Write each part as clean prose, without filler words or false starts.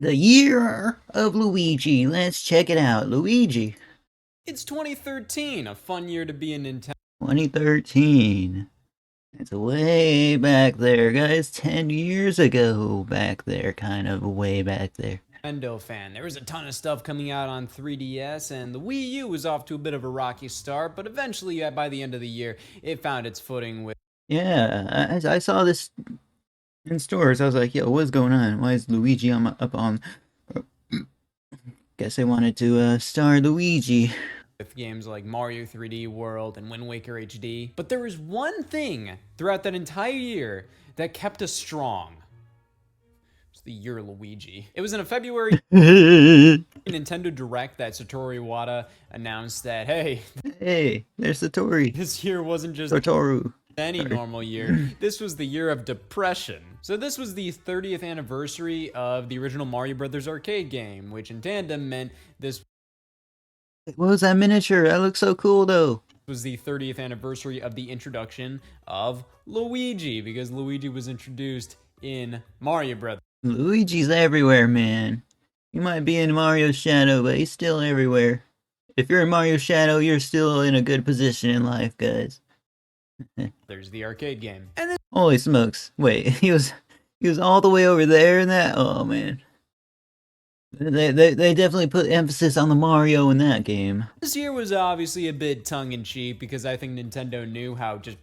The Year of Luigi. Let's check it out. Luigi. It's 2013, a fun year to be a 2013. It's way back there, guys. 10 years ago back there. Kind of way back there. Nintendo fan. There was a ton of stuff coming out on 3DS, and the Wii U was off to a bit of a rocky start, but eventually, by the end of the year, it found its footing with. Yeah, I saw this in stores. I was like, yo, what's going on? Why is Luigi up on... Guess they wanted to star Luigi. With games like Mario 3D World and Wind Waker HD. But there was one thing throughout that entire year that kept us strong. It's the Year of Luigi. It was in a February Nintendo Direct that Satoru Iwata announced that, hey, hey, there's Satori. this year wasn't just Satoru. any normal year. This was the year of depression. So this was the 30th anniversary of the original Mario Brothers arcade game, which in tandem meant this What was that miniature? That looks so cool, though. was the 30th anniversary of the introduction of Luigi, because Luigi was introduced in Mario Brothers. Luigi's everywhere, man. He might be in Mario's shadow, but he's still everywhere. If you're in Mario's shadow, you're still in a good position in life, guys. There's the arcade game. And then Holy smokes. Wait, he was all the way over there in that? Oh, man. They definitely put emphasis on the Mario in that game. this year was obviously a bit tongue-in-cheek, because I think Nintendo knew how just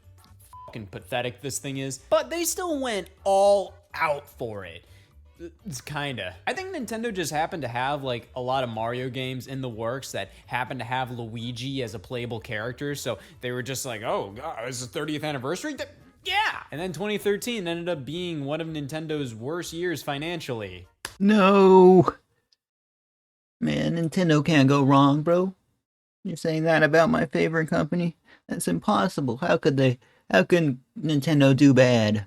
fucking pathetic this thing is. But they still went all out for it. It's kinda. I think Nintendo just happened to have like a lot of Mario games in the works that happened to have Luigi as a playable character, so they were just like, oh god, it's the 30th anniversary? Yeah! And then 2013 ended up being one of Nintendo's worst years financially. No! Man, Nintendo can't go wrong, bro. You're saying that about my favorite company? That's impossible. How could Nintendo do bad?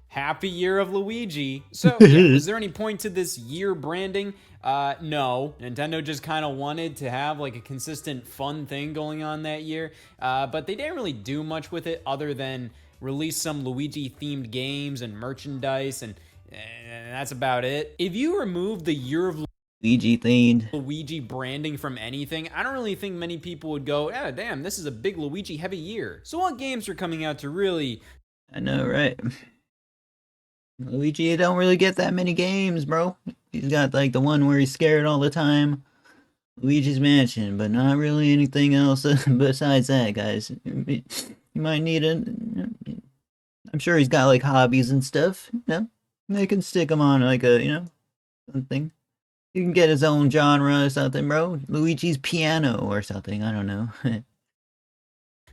Happy Year of Luigi. So, yeah, was there any point to this year branding? No. Nintendo just kind of wanted to have like a consistent fun thing going on that year, but they didn't really do much with it other than release some Luigi-themed games and merchandise, and that's about it. If you remove the Year of Luigi themed. Luigi branding from anything, I don't really think many people would go, yeah, damn, this is a big Luigi heavy year. So what games are coming out to really... I know, right? Luigi don't really get that many games, bro. He's got like the one where he's scared all the time. Luigi's Mansion, but not really anything else besides that, guys. You might need a... I'm sure he's got like hobbies and stuff, you know? They can stick him on like a, something. He can get his own genre or something, bro. Luigi's Piano or something, I don't know.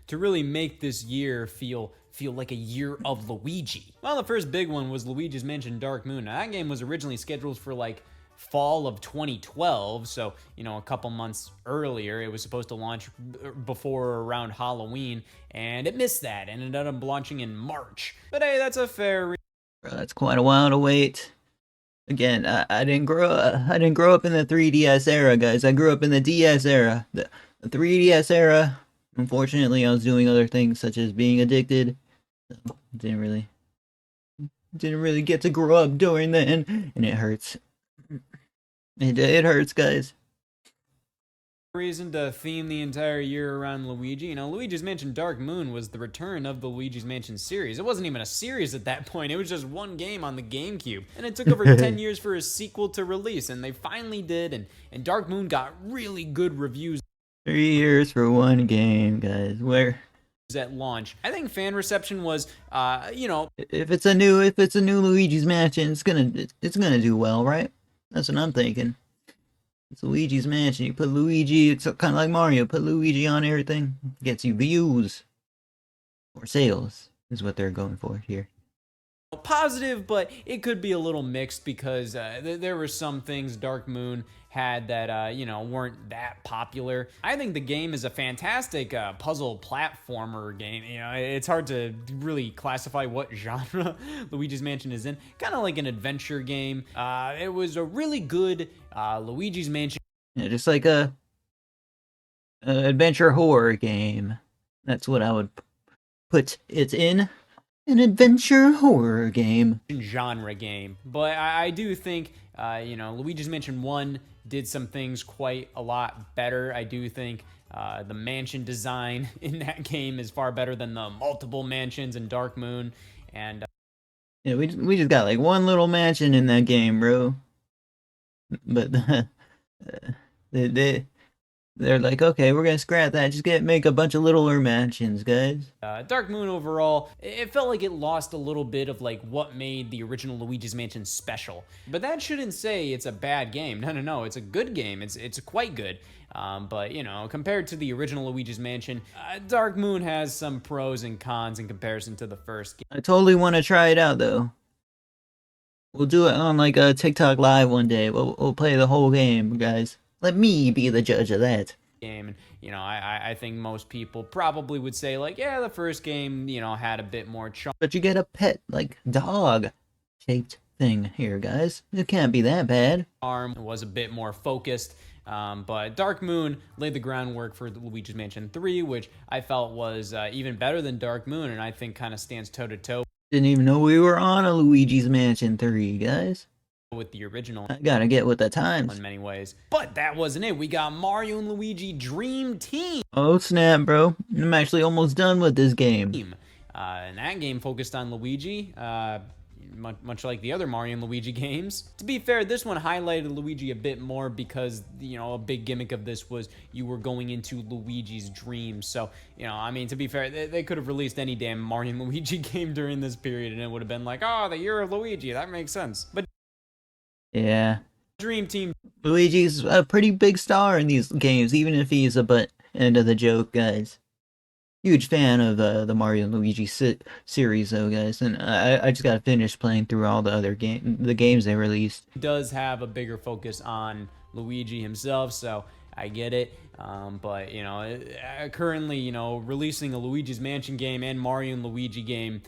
to really make this year feel like a year of Luigi. Well, the first big one was Luigi's Mansion Dark Moon. Now, that game was originally scheduled for like fall of 2012, so a couple months earlier. It was supposed to launch before or around Halloween, and it missed that and ended up launching in March. But hey, that's a fair Bro, that's quite a while to wait. Again, I didn't grow up in the 3DS era, guys. I grew up in the DS era. The 3DS era, unfortunately, I was doing other things such as being addicted. So didn't really get to grow up during then, and it hurts. It hurts, guys. reason to theme the entire year around Luigi. Luigi's Mansion Dark Moon was the return of the Luigi's Mansion series. It wasn't even a series at that point. It was just one game on the GameCube. And it took over 10 years for a sequel to release, and they finally did, and Dark Moon got really good reviews 3 years for one game, guys. Where at launch. I think fan reception was, if it's a new Luigi's Mansion, it's gonna do well, right? That's what I'm thinking. It's Luigi's Mansion. You put Luigi, it's kind of like Mario. Put Luigi on everything, gets you views or sales is what they're going for here. Positive, but it could be a little mixed, because there were some things Dark Moon had that weren't that popular. I think the game is a fantastic puzzle platformer game. It's hard to really classify what genre Luigi's Mansion is in. Kind of like an adventure game. It was a really good Luigi's Mansion. Yeah, just like a adventure horror game. That's what I would put it in. an adventure horror game. Genre game. But I do think, you know, Luigi's Mansion 1 did some things quite a lot better. I do think the mansion design in that game is far better than the multiple mansions in Dark Moon. And Yeah, we just got like one little mansion in that game, bro. But they they're like, okay, we're gonna scrap that. Just make a bunch of littler mansions, guys. Dark Moon overall, it felt like it lost a little bit of like what made the original Luigi's Mansion special. But that shouldn't say it's a bad game. No, it's a good game. It's quite good. But you know, compared to the original Luigi's Mansion, Dark Moon has some pros and cons in comparison to the first game. I totally want to try it out though. We'll do it on like a TikTok live one day. We'll play the whole game, guys. Let me be the judge of that. Game, and you know, I think most people probably would say like, yeah, the first game, you know, had a bit more charm. But you get a pet like dog shaped thing here, guys. It can't be that bad. It was a bit more focused. But Dark Moon laid the groundwork for Luigi's Mansion 3, which I felt was even better than Dark Moon, and I think kind of stands toe-to-toe. Didn't even know we were on a Luigi's Mansion 3, guys. With the original. I gotta get with the times. In many ways. But that wasn't it. We got Mario and Luigi Dream Team. Oh snap, bro. I'm actually almost done with this game. And that game focused on Luigi. Much like the other Mario and Luigi games. To be fair, this one highlighted Luigi a bit more because, you know, a big gimmick of this was you were going into Luigi's dreams. So, you know, I mean, to be fair, they could have released any damn Mario and Luigi game during this period and it would have been like, oh, the Year of Luigi. That makes sense. But yeah. Dream Team. Luigi's a pretty big star in these games, even if he's a butt end of the joke, guys. Huge fan of the Mario and Luigi series, though, guys, and I just gotta finish playing through all the other games they released. He does have a bigger focus on Luigi himself, so I get it. But you know, currently, you know, releasing a Luigi's Mansion game and Mario and Luigi game,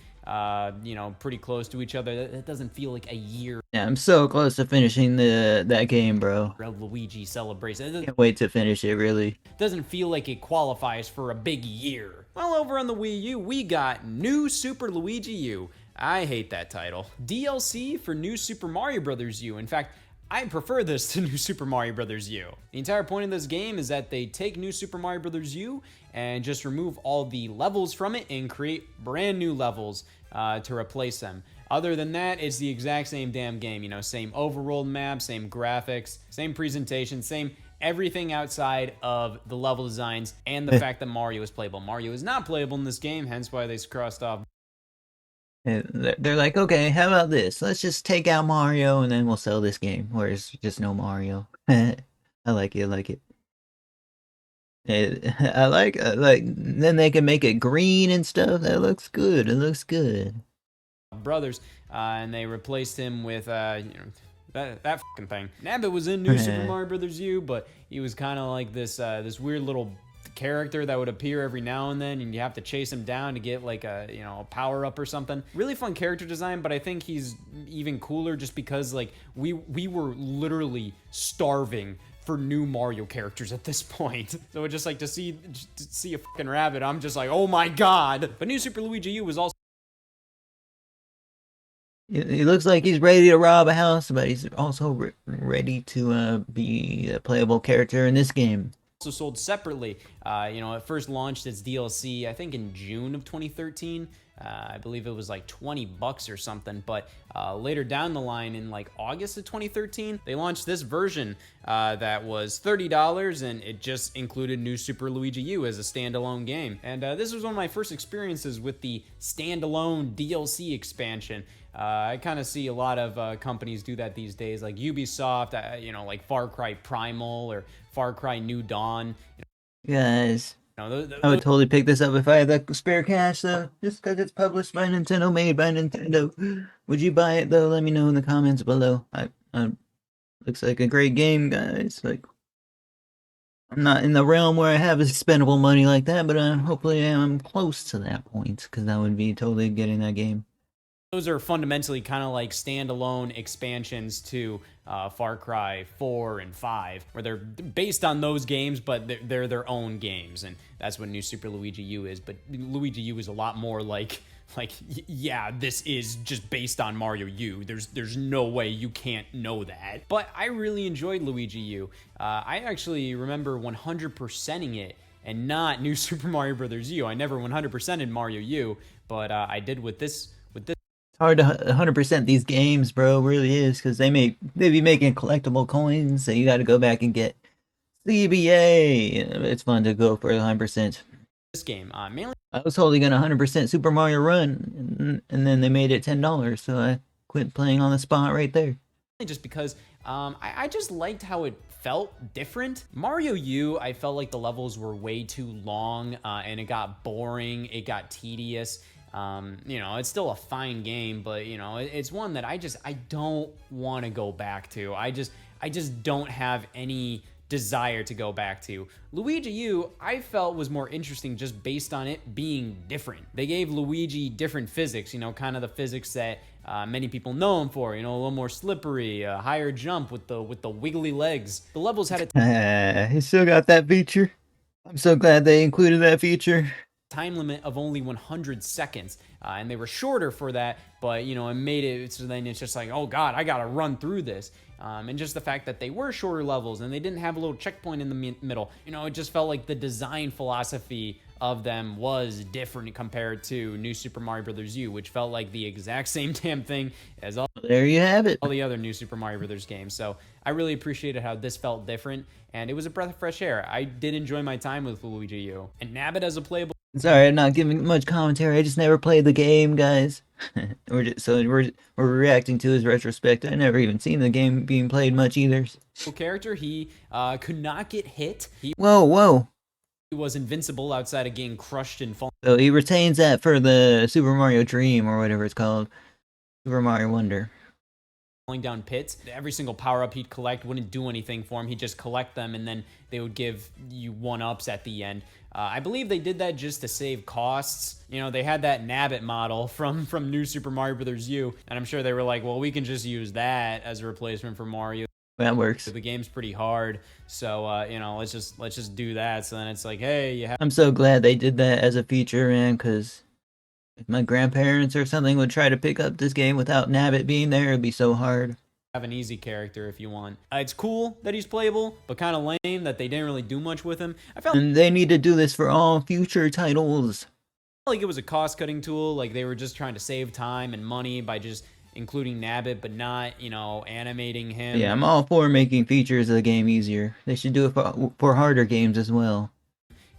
you know, pretty close to each other. That doesn't feel like a year. Yeah, I'm so close to finishing that game, bro. Luigi celebration. Can't wait to finish it, really. Doesn't feel like it qualifies for a big year. Well, over on the Wii U, we got New Super Luigi U. I hate that title. DLC for New Super Mario Bros. U. In fact, I prefer this to New Super Mario Bros. U. The entire point of this game is that they take New Super Mario Bros. U and just remove all the levels from it and create brand new levels to replace them. Other than that, it's the exact same damn game. You know, same overworld map, same graphics, same presentation, same everything outside of the level designs and the fact that Mario is playable. Mario is not playable in this game, hence why they crossed off. They're like, okay, how about this? Let's just take out Mario and then we'll sell this game where it's just no Mario. I like it, I like it. I like then they can make it green and stuff. That looks good. It looks good. Brothers, and they replaced him with you know, that fucking thing. Nabbit was in New Super Mario Bros. U, but he was kind of like this this weird little character that would appear every now and then, and you have to chase him down to get like a, you know, a power up or something. Really fun character design, but I think he's even cooler just because like we were literally starving for new Mario characters at this point. So just like to see a fucking rabbit, I'm just like, oh my god. But New Super Luigi U was also. He looks like he's ready to rob a house, but he's also ready to be a playable character in this game. Also sold separately. You know, it first launched its DLC, I think in June of 2013. I believe it was like $20 or something, but later down the line in like August of 2013, they launched this version that was $30, and it just included New Super Luigi U as a standalone game. And this was one of my first experiences with the standalone DLC expansion. I kind of see a lot of companies do that these days, like Ubisoft, you know, like Far Cry Primal or Far Cry New Dawn. Guys, I would totally pick this up if I had the spare cash, though. Just because it's published by Nintendo, made by Nintendo. Would you buy it, though? Let me know in the comments below. Looks like a great game, guys. Like, I'm not in the realm where I have expendable money like that, but hopefully I'm close to that point, because that would be totally getting that game. Those are fundamentally kind of like standalone expansions to Far Cry 4 and 5, where they're based on those games, but they're their own games, and that's what New Super Luigi U is. But Luigi U is a lot more like like, yeah, this is just based on Mario U. There's no way you can't know that. But I really enjoyed Luigi U. I actually remember 100%ing it and not New Super Mario Bros. U. I never 100%ed Mario U, but I did with this. It's hard to 100% these games, bro. It really is, because they be making collectible coins, so you got to go back and get CBA. It's fun to go for 100%. This game, mainly. I was totally gonna 100% Super Mario Run, and then they made it $10, so I quit playing on the spot right there. Just because I just liked how it felt different. Mario U, I felt like the levels were way too long, and it got boring, it got tedious. You know, it's still a fine game, but you know, it's one that I don't want to go back to. I just don't have any desire to go back to. Luigi U, I felt was more interesting just based on it being different. They gave Luigi different physics, you know, kind of the physics that many people know him for, you know, a little more slippery, a higher jump with the wiggly legs. The levels had a He still got that feature. I'm so glad they included that feature. Time limit of only 100 seconds, and they were shorter for that, but you know, it made it so then it's just like, oh god, I gotta run through this. And just the fact that they were shorter levels and they didn't have a little checkpoint in the middle, you know, it just felt like the design philosophy of them was different compared to New Super Mario Bros. U, which felt like the exact same damn thing as all There you have it. the other New Super Mario Bros. Games. So I really appreciated how this felt different, and it was a breath of fresh air. I did enjoy my time with Luigi U. And Nabbit as a playable. Sorry, I'm not giving much commentary. I just never played the game, guys. we're reacting to his retrospect. I never even seen the game being played much either. Character, he could not get hit. He Whoa. was invincible outside of getting crushed and falling. So he retains that for the Super Mario Dream or whatever it's called. Super Mario Wonder. Down pits. Every single power-up he'd collect wouldn't do anything for him. He'd just collect them, and then they would give you 1-ups at the end. I believe they did that just to save costs. You know, they had that Nabbit model from New Super Mario Bros. U, and I'm sure they were like, well, we can just use that as a replacement for Mario. That works. The game's pretty hard, so you know, let's just do that. So then it's like, hey, you have. I'm so glad they did that as a feature, man, because if my grandparents or something would try to pick up this game without Nabbit being there, it'd be so hard. Have an easy character if you want. It's cool that he's playable, but kind of lame that they didn't really do much with him. I felt And they need to do this for all future titles. like it was a cost-cutting tool. Like they were just trying to save time and money by just including Nabbit, but not, you know, animating him. Yeah, I'm all for making features of the game easier. They should do it for harder games as well.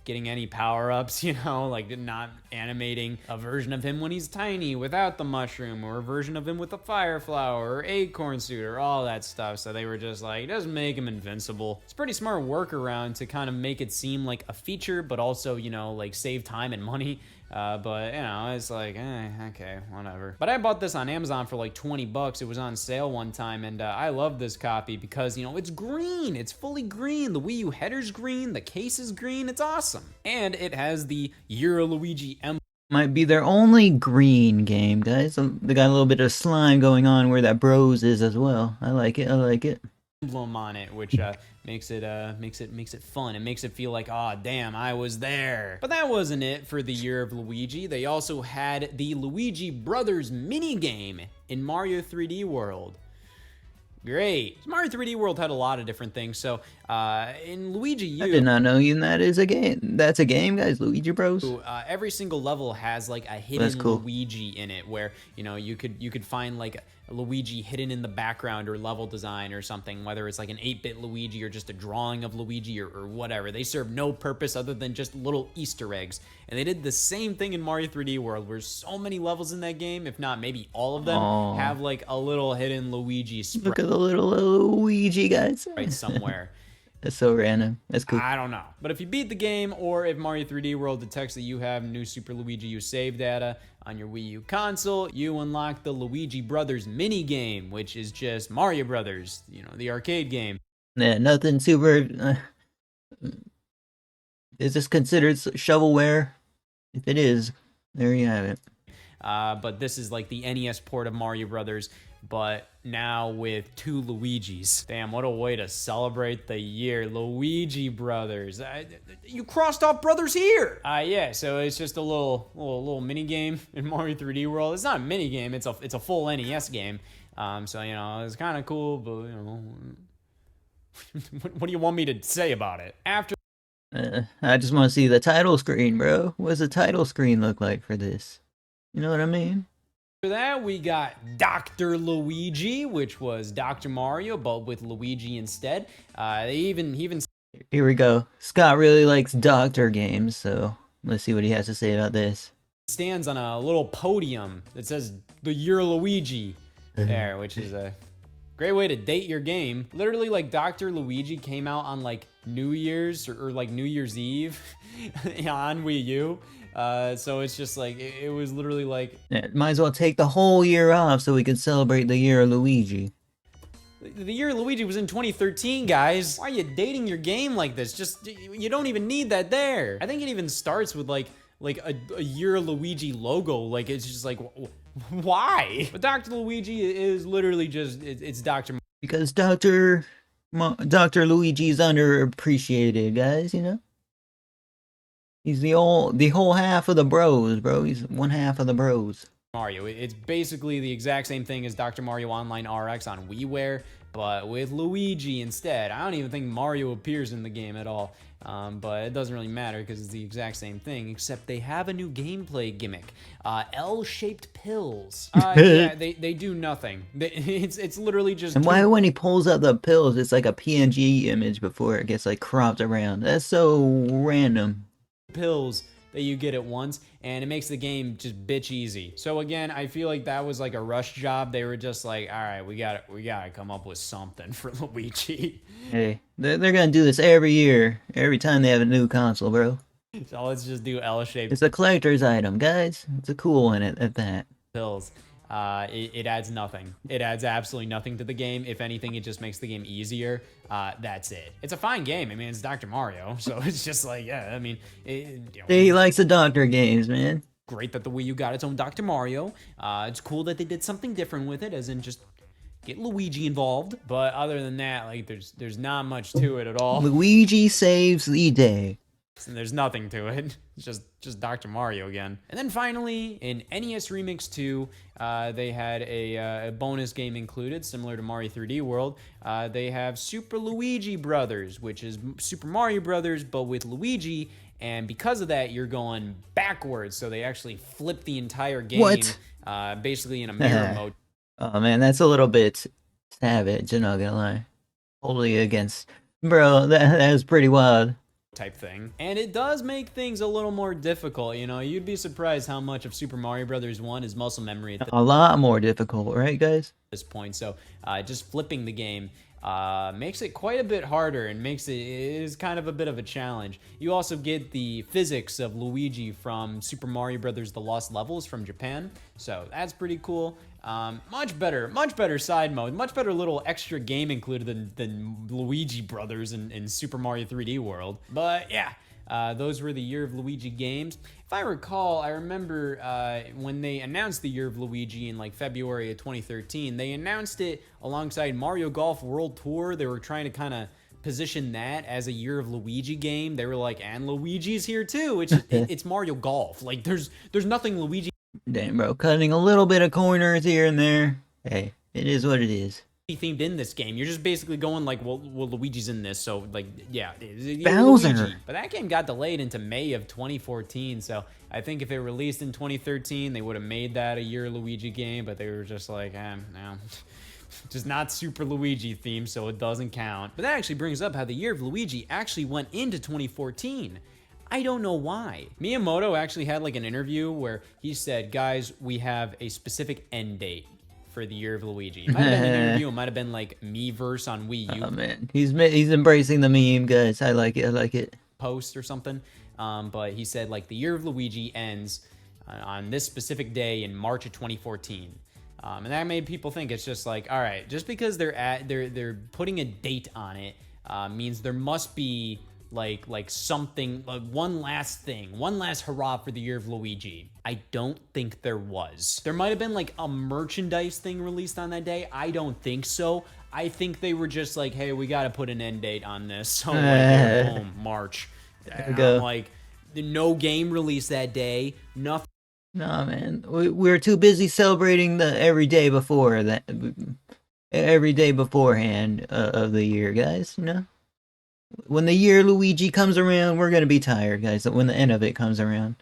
Getting any power-ups, you know, like not animating a version of him when he's tiny without the mushroom, or a version of him with a fire flower or acorn suit or all that stuff. So they were just like, just make him invincible. It's a pretty smart workaround to kind of make it seem like a feature, but also, you know, like save time and money. But you know, it's like, okay, whatever. But I bought this on Amazon for like 20 bucks. It was on sale one time, and I love this copy because, you know, it's green. It's fully green. The Wii U header's green. The case is green. It's awesome. And it has the Year of Luigi emblem. Might be their only green game, guys. They got a little bit of slime going on where that Bros is as well. I like it. Emblem on it, which makes it fun. It makes it feel like, oh damn, I was there. But that wasn't it for the Year of Luigi. They also had the Luigi Brothers mini game in Mario 3D World. Great. Mario 3D World had a lot of different things. So in Luigi U, I did not know even that is a game. That's a game, guys. Luigi Bros. Every single level has like a hidden cool. Luigi in it, where, you know, you could find like a Luigi hidden in the background or level design or something, whether it's like an 8-bit Luigi or just a drawing of Luigi or whatever. They serve no purpose other than just little Easter eggs. And they did the same thing in Mario 3D World, where so many levels in that game, if not maybe all of them, have like a little hidden Luigi sprite. Look at the little Luigi, guys. Right somewhere. That's so random. That's cool. I don't know. But if you beat the game, or if Mario 3D World detects that you have New Super Luigi U save data on your Wii U console, you unlock the Luigi Brothers mini game, which is just Mario Brothers, you know, the arcade game. Yeah, nothing super. Is this considered shovelware? If it is, there you have it. But this is like the NES port of Mario Brothers. but now with 2 Luigis. Damn, what a way to celebrate the year. Luigi Brothers. You crossed off Brothers here. Yeah, so it's just a little mini game in Mario 3D World. It's not a mini game, it's a full NES game. So, you know, it's kind of cool, but, you know, what do you want me to say about it? After I just want to see the title screen, bro. What does the title screen look like for this? You know what I mean? that, we got Dr. Luigi, which was Dr. Mario, but with Luigi instead. He even Here we go. Scott really likes doctor games, so let's see what he has to say about this. stands on a little podium that says the Year of Luigi there, which is a great way to date your game. Literally, like, Dr. Luigi came out on like New Year's or like New Year's Eve on Wii U. So it's just like, it was literally like... Yeah, might as well take the whole year off so we can celebrate the Year of Luigi. The Year of Luigi was in 2013, guys. Why are you dating your game like this? Just, you don't even need that there. I think it even starts with like a Year of Luigi logo. Like, it's just like, why? But Dr. Luigi is literally just, it's Dr. Because Dr. Luigi's underappreciated, guys, you know? He's the whole half of the bros, bro. He's one half of the bros. Mario. It's basically the exact same thing as Dr. Mario Online RX on WiiWare, but with Luigi instead. I don't even think Mario appears in the game at all, but it doesn't really matter because it's the exact same thing, except they have a new gameplay gimmick. L-shaped pills. Yeah, they do nothing. It's literally just... And why when he pulls out the pills, it's like a PNG image before it gets like cropped around? That's so random. Pills that you get at once, and it makes the game just bitch easy. So again, I feel like that was like a rush job. They were just like, all right, we gotta come up with something for Luigi. Hey, they're gonna do this every year, every time they have a new console, bro. So let's just do L-shaped It's a collector's item, guys. It's a cool one at that. pills. It adds nothing. It adds absolutely nothing to the game. If anything, it just makes the game easier. That's it. It's a fine game. I mean, it's Dr. Mario, so it's just like, yeah, I mean... He likes the doctor games, man. Great that the Wii U got its own Dr. Mario. It's cool that they did something different with it, as in just get Luigi involved. But other than that, like, there's not much to it at all. Luigi saves the day. And there's nothing to it. It's just Dr. Mario again. And then finally, in NES Remix 2, they had a bonus game included, similar to Mario 3D World. They have Super Luigi Brothers, which is Super Mario Brothers, but with Luigi. And because of that, you're going backwards. So they actually flip the entire game. What? Basically in a mirror mode. Oh man, that's a little bit savage, I'm not gonna lie. Totally against... Bro, that was pretty wild. Type thing. And it does make things a little more difficult, you know. You'd be surprised how much of Super Mario Brothers 1 is muscle memory at A lot more difficult, right, guys? this point. So just flipping the game makes it quite a bit harder and makes it is kind of a bit of a challenge. You also get the physics of Luigi from Super Mario Brothers The Lost Levels from Japan, so that's pretty cool. Much better side mode, much better little extra game included than Luigi Brothers in Super Mario 3D World. But yeah, those were the Year of Luigi games. If I recall, I remember when they announced the Year of Luigi in like February of 2013, they announced it alongside Mario Golf World Tour. They were trying to kind of position that as a Year of Luigi game. They were like, and Luigi's here too. It's Mario Golf. Like there's nothing Luigi Damn, bro, cutting a little bit of corners here and there. Hey, it is what it is. themed in this game. You're just basically going like, well, Luigi's in this, so like, yeah, Bowser. Luigi. But that game got delayed into May of 2014, so I think if it released in 2013, they would have made that a Year of Luigi game, but they were just like, no. Just not Super Luigi themed, so it doesn't count. But that actually brings up how the Year of Luigi actually went into 2014. I don't know why. Miyamoto actually had like an interview where he said, guys, we have a specific end date for the Year of Luigi. It might have been an interview, it might have been like Miiverse on Wii U. Oh man, he's embracing the meme, guys. I like it. Post or something. But he said like the Year of Luigi ends on this specific day in March of 2014. And that made people think it's just like, all right, just because they're putting a date on it means there must be like something, like one last hurrah for the Year of Luigi. I don't think there was. There might have been like a merchandise thing released on that day. I don't think so. I think they were just like, hey, we got to put an end date on this. So like, there, boom, March. There we And go. I'm like, no game released that day. Nothing. Nah, man, we're too busy celebrating the every day beforehand of the year, guys. You know, when the year Luigi comes around, we're gonna be tired, guys. When the end of it comes around.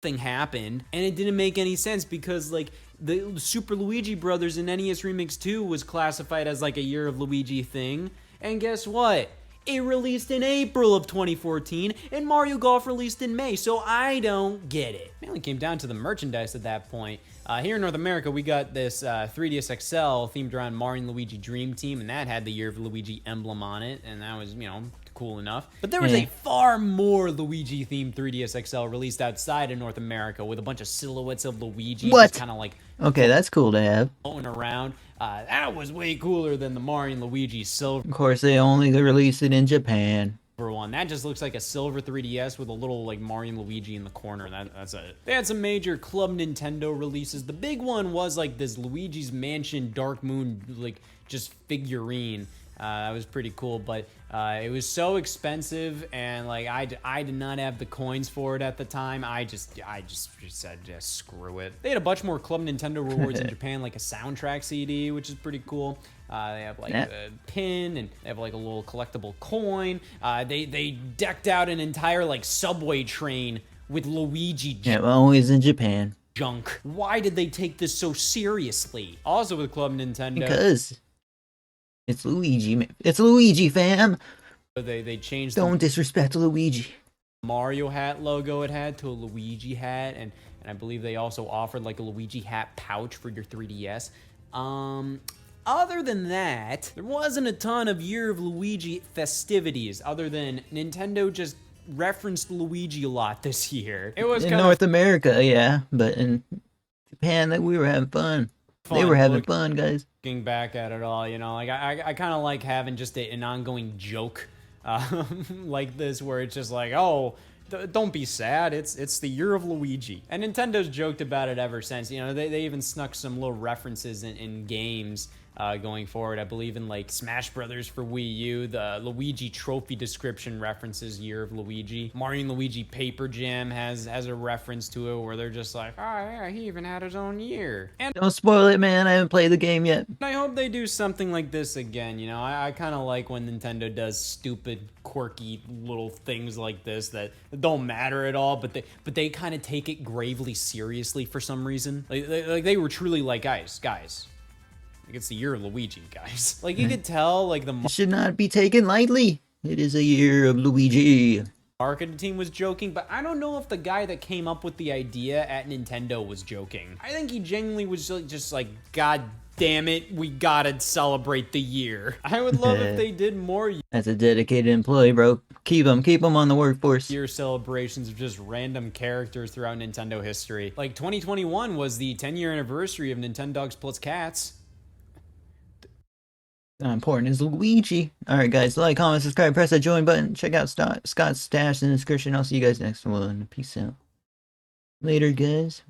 Thing happened, and it didn't make any sense because like the Super Luigi Brothers in NES Remix 2 was classified as like a Year of Luigi thing, and guess what? It released in April of 2014, and Mario Golf released in May, so I don't get it. It only came down to the merchandise at that point. Here in North America, we got this 3DS XL themed around Mario and Luigi Dream Team, and that had the Year of Luigi emblem on it, and that was, you know, cool enough. But there was a far more Luigi-themed 3DS XL released outside of North America with a bunch of silhouettes of Luigi just kind of like Okay, that's cool to have. floating around. That was way cooler than the Mario and Luigi silver Of course, they only released it in Japan. one. That just looks like a silver 3DS with a little like Mario and Luigi in the corner. That's it. They had some major Club Nintendo releases. The big one was like this Luigi's Mansion Dark Moon like just figurine. That was pretty cool, but it was so expensive, and like I did not have the coins for it at the time. I just said just screw it. They had a bunch more Club Nintendo rewards in Japan, like a soundtrack CD, which is pretty cool. They have like a pin, and they have like a little collectible coin. They decked out an entire like subway train with Luigi. Yeah, always in Japan. Junk. Why did they take this so seriously? Also with Club Nintendo, Because it's Luigi. It's Luigi, fam. they changed. Don't disrespect Luigi. Mario hat logo it had to a Luigi hat, and I believe they also offered like a Luigi hat pouch for your 3DS. Other than that, there wasn't a ton of Year of Luigi festivities other than Nintendo just referenced Luigi a lot this year. It was In kind North America, yeah, but in Japan, that we were having fun. They were having fun, guys. looking back at it all, you know, like I kind of like having just an ongoing joke like this where it's just like, oh, don't be sad, it's the Year of Luigi. And Nintendo's joked about it ever since. You know, they even snuck some little references in games going forward. I believe in like Smash Brothers for Wii U, the Luigi trophy description references Year of Luigi. Mario and Luigi Paper Jam has a reference to it where they're just like, oh yeah, he even had his own year. And Don't spoil it, man. I haven't played the game yet. I hope they do something like this again. You know, I kind of like when Nintendo does stupid, quirky little things like this that don't matter at all, but they kind of take it gravely seriously for some reason. Like they were truly like, guys, like it's the Year of Luigi, guys. Like you could tell, like the It should not be taken lightly. It is a year of Luigi. marketing team was joking, but I don't know if the guy that came up with the idea at Nintendo was joking. I think he genuinely was just like, God damn it, we gotta celebrate the year. I would love if they did more That's a dedicated employee, bro. Keep them on the workforce. year celebrations of just random characters throughout Nintendo history. Like 2021 was the 10-year anniversary of Nintendogs Plus Cats. Not important is Luigi. Alright, guys. Like, comment, subscribe, press that join button. Check out Scott's stash in the description. I'll see you guys next one. Peace out. Later, guys.